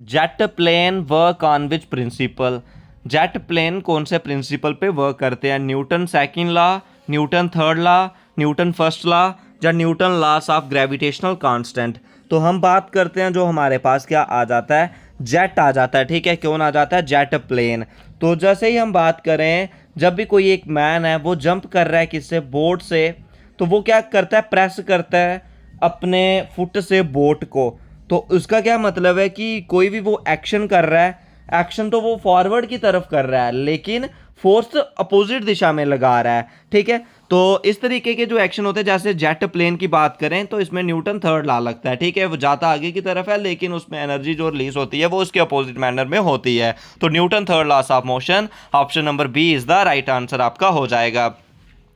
Jet plane work on which principle. Jet plane कौन से principle पे वर्क करते हैं? Newton second law, Newton third law, Newton first law या Newton laws of gravitational constant. तो हम बात करते हैं जो हमारे पास क्या आ जाता है, जेट आ जाता है। ठीक है, कौन आ जाता है? Jet plane. तो जैसे ही हम बात करें, जब भी कोई एक मैन है वो जंप कर रहा है किससे, बोट से, तो वो क्या करता है, प्रेस करता है अपने फुट से बोट को। तो उसका क्या मतलब है कि कोई भी वो एक्शन कर रहा है, एक्शन तो वो फॉरवर्ड की तरफ कर रहा है लेकिन फोर्स अपोजिट दिशा में लगा रहा है। ठीक है, तो इस तरीके के जो एक्शन होते हैं, जैसे जेट प्लेन की बात करें तो इसमें न्यूटन थर्ड लॉ लगता है। ठीक है, वो जाता आगे की तरफ है लेकिन उसमें एनर्जी जो रिलीज होती है वो उसके अपोजिट मैनर में होती है। तो Newton third laws of motion, option number B is the right answer आपका हो जाएगा।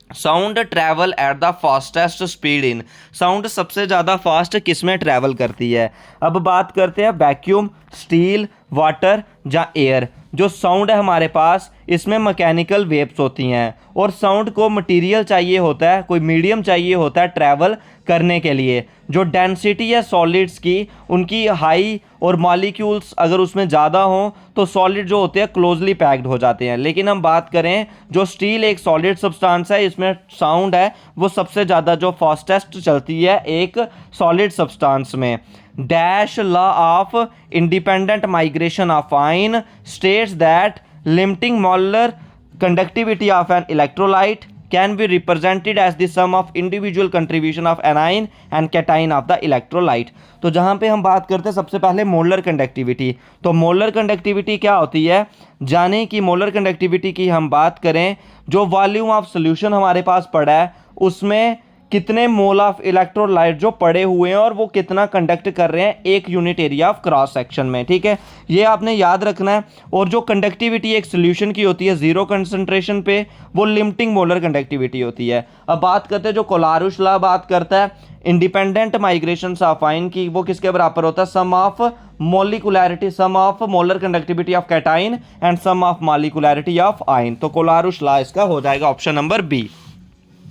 Sound travel at the fastest speed in. Sound सबसे ज़्यादा फास्ट किस में ट्रैवल करती है? अब बात करते हैं वैक्यूम, स्टील, वाटर या एयर। जो साउंड है हमारे पास, इसमें मैकेनिकल वेव्स होती हैं और साउंड को मटेरियल चाहिए होता है, कोई मीडियम चाहिए होता है ट्रैवल करने के लिए। जो डेंसिटी है सॉलिड्स की, उनकी हाई और मॉलिक्यूल्स अगर उसमें ज़्यादा हों तो सॉलिड जो होते हैं क्लोजली पैक्ड हो जाते हैं। लेकिन हम बात करें जो स्टील एक सॉलिड सब्सटेंस है, इसमें साउंड है वो सबसे ज़्यादा जो फास्टेस्ट चलती है एक सॉलिड सब्सटेंस में। Dash law of independent migration of ion states that limiting molar conductivity of an electrolyte can be represented as the sum of individual contribution of anion and cation of the electrolyte। तो जहाँ पे हम बात करते हैं सबसे पहले molar conductivity. तो मोलर कंडक्टिविटी क्या होती है? जाने कि मोलर कंडक्टिविटी की हम बात करें, जो वॉल्यूम ऑफ सोल्यूशन हमारे पास पड़ा है उसमें कितने मोल ऑफ इलेक्ट्रोलाइट जो पड़े हुए हैं और वो कितना कंडक्ट कर रहे हैं एक unit area of cross section में। ठीक है, ये आपने याद रखना है। और जो कंडक्टिविटी एक सोल्यूशन की होती है जीरो कंसंट्रेशन पे, वो लिमिटिंग मोलर कंडक्टिविटी होती है। अब बात करते हैं जो कोलारुस लॉ बात करता है इंडिपेंडेंट माइग्रेशन ऑफ आयन की, वो किसके बराबर होता है? Sum of molecularity, sum of molar conductivity of cation and sum of molecularity of ion. तो कोलारुस लॉ इसका हो जाएगा option number B.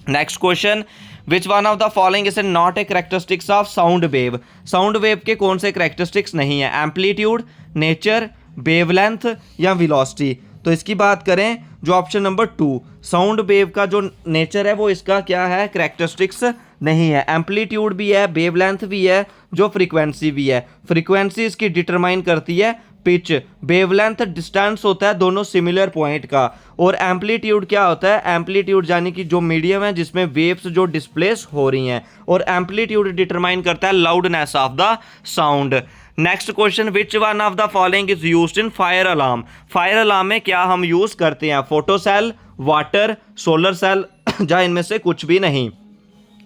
Next question, which one of the following is not a characteristics of sound wave. Sound wave के कौन से characteristics नहीं है? Amplitude, nature, wavelength या वेलोसिटी। तो इसकी बात करें जो ऑप्शन नंबर 2, साउंड वेव का जो नेचर है वो इसका क्या है? करेक्टरिस्टिक्स नहीं है। एम्पलीट्यूड भी है, वेवलेंथ भी है, जो फ्रीक्वेंसी भी है। फ्रीक्वेंसी इसकी डिटरमाइन करती है पिच, वेवलेंथ डिस्टेंस होता है दोनों सिमिलर पॉइंट का, और एम्पलीट्यूड क्या होता है? एम्पलीट्यूड यानी कि जो मीडियम है जिसमें वेव्स जो डिस्प्लेस हो रही हैं, और एम्पलीट्यूड डिटरमाइन करता है loudness of the sound. Next question, which one of the following is used in fire alarm. Fire alarm में क्या हम यूज करते हैं? Photo cell, water, solar cell या इनमें से कुछ भी नहीं।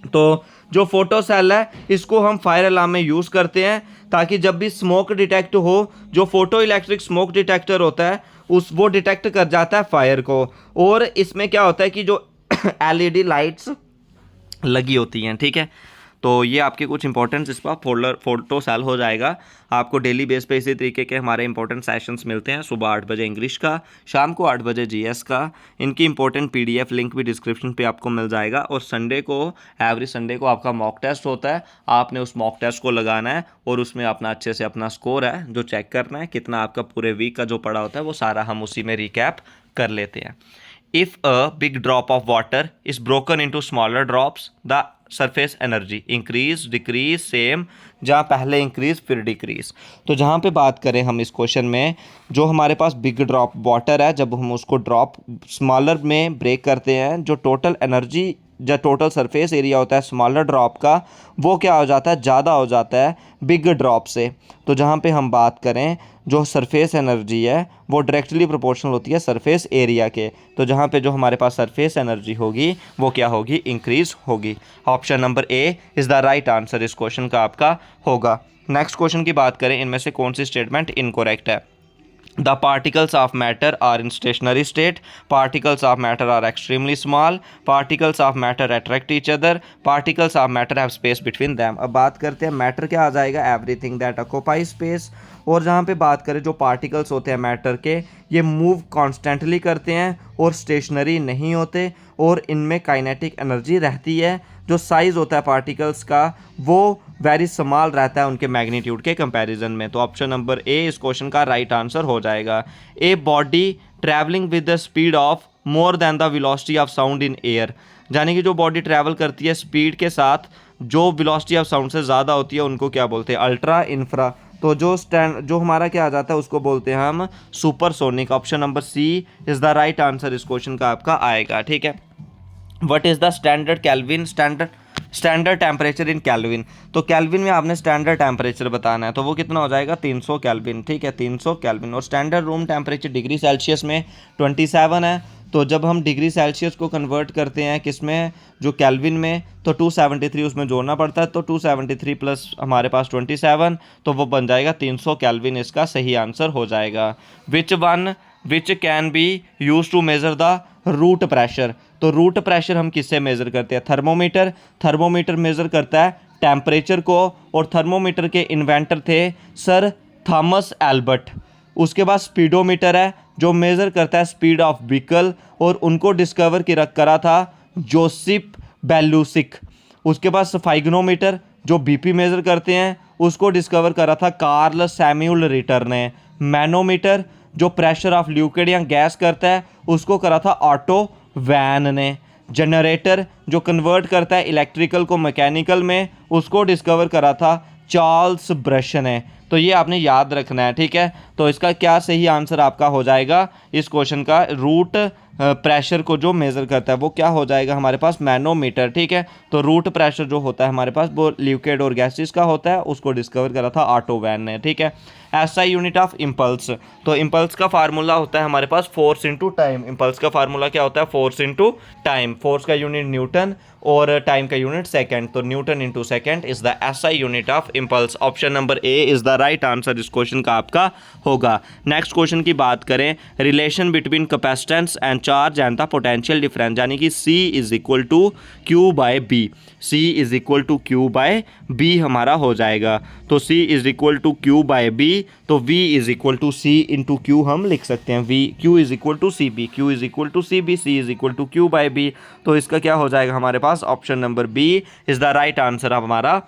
तो जो फोटो सेल है इसको हम फायर अलार्म में यूज़ करते हैं ताकि जब भी स्मोक डिटेक्ट हो, जो फोटो इलेक्ट्रिक स्मोक डिटेक्टर होता है उस वो डिटेक्ट कर जाता है फायर को। और इसमें क्या होता है कि जो एलईडी लाइट्स लगी होती हैं। ठीक है, तो ये आपके कुछ इंपॉर्टेंट इस पर फोटो सेल हो जाएगा। आपको डेली बेस पे इसी तरीके के हमारे इंपॉर्टेंट सेशंस मिलते हैं। सुबह 8 बजे इंग्लिश का, शाम को 8 बजे जीएस का। इनकी इंपॉर्टेंट पीडीएफ लिंक भी डिस्क्रिप्शन पे आपको मिल जाएगा। और संडे को, एवरी संडे को आपका मॉक टेस्ट होता है। आपने उस मॉक टेस्ट को लगाना है और उसमें अपना अच्छे से अपना स्कोर है जो चेक करना है, कितना आपका पूरे वीक का जो पड़ा होता है वो सारा हम उसी में रिकैप कर लेते हैं। If a big drop of water is broken into smaller drops, the surface energy increase, decrease, same, जहाँ पहले इंक्रीज फिर डिक्रीज। तो जहाँ पे बात करें हम इस क्वेश्चन में, जो हमारे पास बिग ड्रॉप वाटर है, जब हम उसको ड्रॉप स्मॉलर में ब्रेक करते हैं, जो टोटल एनर्जी जो टोटल सरफेस एरिया होता है स्मॉलर ड्रॉप का, वो क्या हो जाता है? ज़्यादा हो जाता है बिग ड्रॉप से। तो जहाँ पे हम बात करें जो सरफेस एनर्जी है वो डायरेक्टली प्रोपोर्शनल होती है सरफेस एरिया के। तो जहाँ पे जो हमारे पास सरफेस एनर्जी होगी वो क्या होगी? इंक्रीज होगी। Option number A is the right answer इस क्वेश्चन का आपका होगा। नेक्स्ट क्वेश्चन की बात करें, इनमें से कौन सी स्टेटमेंट इनकरेक्ट है? The particles of matter are in stationary state. Particles of matter are extremely small. Particles of matter attract each other. Particles of matter have space between them. अब बात करते हैं मैटर क्या आ जाएगा? Everything that occupies space। और जहाँ पे बात करें जो पार्टिकल्स होते हैं मैटर के, ये मूव कॉन्स्टेंटली करते हैं और स्टेशनरी नहीं होते, और इनमें काइनेटिक एनर्जी रहती है। जो साइज़ होता है पार्टिकल्स का वो वेरी स्मॉल रहता है उनके मैग्नीट्यूड के कंपैरिजन में। तो ऑप्शन नंबर ए इस क्वेश्चन का राइट आंसर हो जाएगा। A body travelling with the speed of more than the velocity of sound in air, यानी कि जो बॉडी ट्रैवल करती है स्पीड के साथ जो वेलोसिटी ऑफ साउंड से ज़्यादा होती है उनको क्या बोलते हैं? Ultra infra. तो जो हमारा क्या आ जाता है उसको बोलते हैं हम supersonic. Option number C is the right answer इस क्वेश्चन का आपका आएगा। ठीक है, what is the standard temperature in kelvin. तो कैल्विन में आपने स्टैंडर्ड टेम्परेचर बताना है, तो वो कितना हो जाएगा? 300 कैल्विन। ठीक है, 300 कैल्विन। और standard room temperature degree Celsius में 27 है। तो जब हम डिग्री सेल्सियस को कन्वर्ट करते हैं किस में? जो कैल्विन में, तो 273 उसमें जोड़ना पड़ता है। तो 273 प्लस हमारे पास 27, तो वो बन जाएगा 300 कैल्विन। इसका सही आंसर हो जाएगा। Which can be use to measure the root pressure. तो रूट प्रेशर हम किससे मेज़र करते हैं? थर्मोमीटर मेज़र करता है टेम्परेचर को, और थर्मोमीटर के इन्वेंटर थे सर थॉमस एल्बर्ट। उसके बाद स्पीडोमीटर है जो मेज़र करता है स्पीड ऑफ व्हीकल, और उनको डिस्कवर करा था जोसेफ बेलुसिक। उसके बाद स्फाइग्नोमीटर जो बीपी मेज़र करते हैं उसको डिस्कवर करा था कार्ल सैम्यूल रिटर ने। मैनोमीटर जो प्रेशर ऑफ लिक्विड या गैस करता है उसको करा था ऑटो वैन ने। जनरेटर जो कन्वर्ट करता है इलेक्ट्रिकल को मैकेनिकल में उसको डिस्कवर करा था चार्ल्स ब्रश ने। तो ये आपने याद रखना है। ठीक है, तो इसका क्या सही आंसर आपका हो जाएगा इस क्वेश्चन का? रूट प्रेशर को जो मेज़र करता है वो क्या हो जाएगा हमारे पास? मैनोमीटर। ठीक है, तो रूट प्रेशर जो होता है हमारे पास वो लिक्विड और गैसेस का होता है, उसको डिस्कवर करा था ऑटो वैन ने। ठीक है, एसआई यूनिट ऑफ इम्पल्स। तो इम्पल्स का फार्मूला होता है हमारे पास फोर्स इंटू टाइम। इम्पल्स का फार्मूला क्या होता है? Force into time. फोर्स का यूनिट न्यूटन और टाइम का यूनिट सेकंड, तो Newton into second is the SI unit of impulse. Option number A is the right answer इस क्वेश्चन का आपका होगा। नेक्स्ट क्वेश्चन की बात करें, relation between capacitance and charge and the potential difference, यानी कि C is equal to Q by B. C is equal to Q by B हमारा हो जाएगा। तो C is equal to Q by B, तो V is equal to C into Q हम लिख सकते हैं। Q is equal to C B, Q is equal to C B, C is equal to Q by B. तो इसका क्या हो जाएगा हमारे पास? Option number B is the right answer हमारा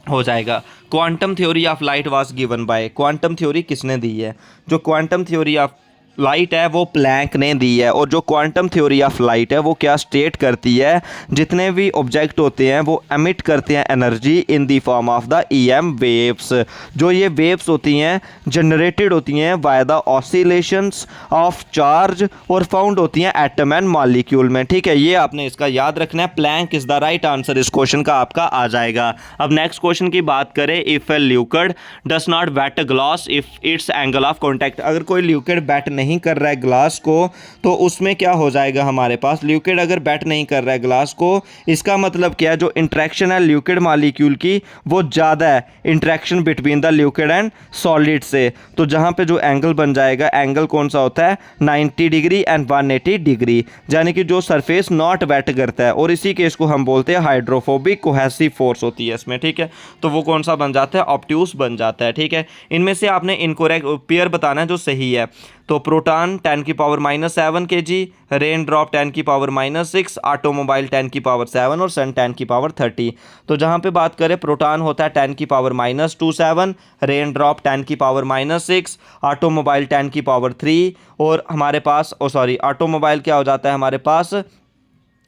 हो जाएगा। Quantum theory of light was given by. Quantum theory किसने दी है? जो क्वांटम थ्योरी ऑफ लाइट है वो प्लैंक ने दी है। और जो क्वांटम थ्योरी ऑफ लाइट है वो क्या स्टेट करती है? जितने भी ऑब्जेक्ट होते हैं वो एमिट करते हैं energy in the form of the EM waves. जो ये वेव्स होती हैं जनरेटेड होती हैं by the oscillations of charge और फाउंड होती हैं एटम एंड मॉलिक्यूल में। ठीक है, ये आपने इसका याद रखना है। Planck is the right answer इस क्वेश्चन का आपका आ जाएगा। अब नेक्स्ट क्वेश्चन की बात करें, if a liquid does not wet glass if its angle of contact. अगर कोई लिक्विड बैट नहीं कर रहा है ग्लास को तो उसमें क्या हो जाएगा हमारे पास? लिक्विड अगर बैट नहीं कर रहा है ग्लास को, इसका मतलब क्या है? जो इंट्रैक्शन है लिक्विड मॉलिक्यूल की वो ज़्यादा है, interaction between the liquid and solid से। तो जहाँ पे जो एंगल बन जाएगा, एंगल कौन सा होता है? 90 डिग्री एंड 180 डिग्री, यानी कि जो सरफेस नॉट वेट करता है, और इसी केस को हम बोलते हैं हाइड्रोफोबिक कोहेसिव फोर्स होती है इसमें। ठीक है, तो वो कौन सा बन जाता है? ऑब्ट्यूस बन जाता है। ठीक है, इनमें से आपने इनकोरेक्ट पेयर बताना है जो सही है। तो प्रोटॉन 10 की पावर -7 kg, रेन ड्रॉप 10 की पावर -6, ऑटोमोबाइल 10 की पावर 7 और सन 10 की पावर 30। तो जहाँ पे बात करें, प्रोटॉन होता है 10 की पावर -27, रेन ड्रॉप 10 की पावर -6, ऑटोमोबाइल 10 की पावर 3, और हमारे पास ऑटोमोबाइल क्या हो जाता है हमारे पास?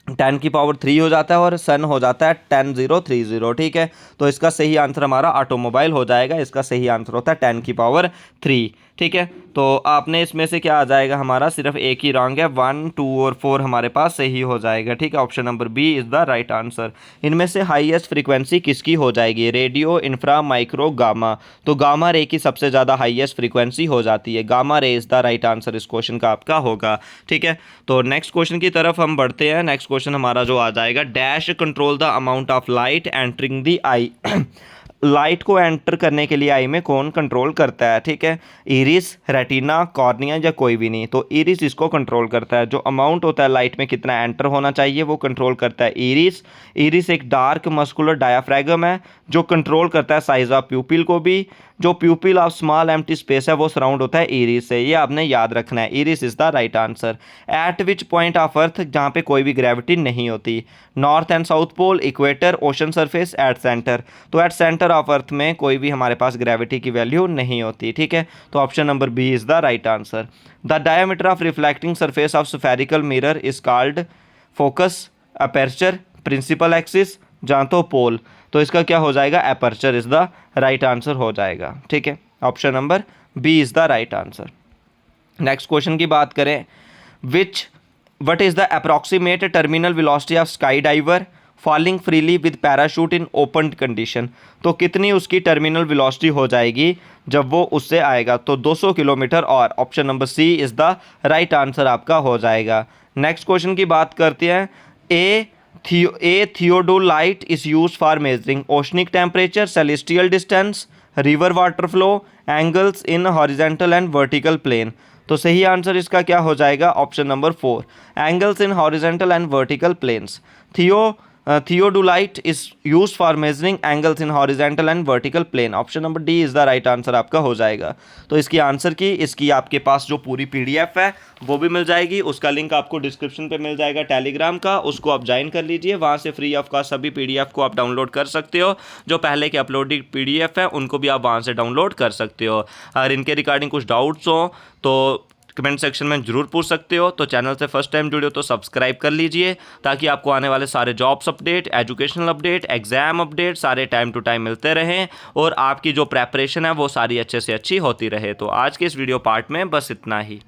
10 की पावर 3 हो जाता है, और सन हो जाता है 10030। ठीक है, तो इसका सही आंसर हमारा ऑटोमोबाइल हो जाएगा। इसका सही आंसर होता है 10 की पावर 3। ठीक है, तो आपने इसमें से क्या आ जाएगा हमारा? सिर्फ एक ही रॉन्ग है, 1, 2 और 4 हमारे पास सही हो जाएगा। ठीक है, option number B is the right answer. इनमें से हाईएस्ट फ्रीक्वेंसी किसकी हो जाएगी? Radio, infra, micro, gamma. तो गामा रे की सबसे ज़्यादा हाईएस्ट फ्रीक्वेंसी हो जाती है। Gamma ray is the right answer इस क्वेश्चन का आपका होगा। ठीक है, तो नेक्स्ट क्वेश्चन की तरफ हम बढ़ते हैं। नेक्स्ट क्वेश्चन हमारा जो आ जाएगा, dash control the amount of light entering the I. Light को एंटर करने के लिए आई में कौन कंट्रोल करता है? ठीक है, इरिस, रेटिना, कॉर्निया या कोई भी नहीं। तो इरिस इसको कंट्रोल करता है। जो अमाउंट होता है लाइट में कितना एंटर होना चाहिए वो कंट्रोल करता है इरिस। इरिस एक डार्क मस्कुलर डायाफ्रैगम है जो कंट्रोल करता है साइज ऑफ प्यूपिल को भी। जो प्यूपिल ऑफ स्मॉल एम्प्टी स्पेस है वो सराउंड होता है इरिस से, ये आपने याद रखना है, iris is the right answer. At which point of earth, जहाँ पे कोई भी ग्रेविटी नहीं होती। North and south pole, equator, ocean surface, at centre. तो एट सेंटर ऑफ अर्थ में कोई भी हमारे पास ग्रेविटी की वैल्यू नहीं होती, ठीक है। तो option number B is the right answer. The diameter of reflecting surface of spherical mirror is called focus, aperture, principal axis, जहाँ तो पोल। तो इसका क्या हो जाएगा, aperture is the right answer हो जाएगा, ठीक है। Option number B is the right answer. Next question की बात करें, what is the approximate terminal velocity of sky diver falling freely with parachute in open condition. तो कितनी उसकी टर्मिनल वेलोसिटी हो जाएगी जब वो उससे आएगा, तो 200 किलोमीटर, और option number C is the right answer आपका हो जाएगा। नेक्स्ट क्वेश्चन की बात करते हैं, a theodolite is use for measuring oceanic temperature, celestial distance, river water flow, angles in horizontal and vertical plane. तो सही आंसर इसका क्या हो जाएगा, option number 4, angles in horizontal and vertical planes. Theodolite is use for measuring angles in horizontal and vertical plane. Option number D is the right answer आपका हो जाएगा। तो इसकी आंसर की इसकी आपके पास जो पूरी पीडीएफ है वो भी मिल जाएगी, उसका लिंक आपको डिस्क्रिप्शन पे मिल जाएगा टेलीग्राम का, उसको आप ज्वाइन कर लीजिए, वहाँ से फ्री ऑफ कॉस्ट सभी पीडीएफ को आप डाउनलोड कर सकते हो। जो पहले के अपलोडेड पीडीएफ है उनको भी आप वहाँ से डाउनलोड कर सकते हो। अगर इनके रिगार्डिंग कुछ डाउट्स हो तो कमेंट सेक्शन में जरूर पूछ सकते हो। तो चैनल से फर्स्ट टाइम जुड़े हो तो सब्सक्राइब कर लीजिए, ताकि आपको आने वाले सारे jobs update, educational update, exam update सारे टाइम टू टाइम मिलते रहें, और आपकी जो प्रेपरेशन है वो सारी अच्छे से अच्छी होती रहे। तो आज के इस वीडियो पार्ट में बस इतना ही।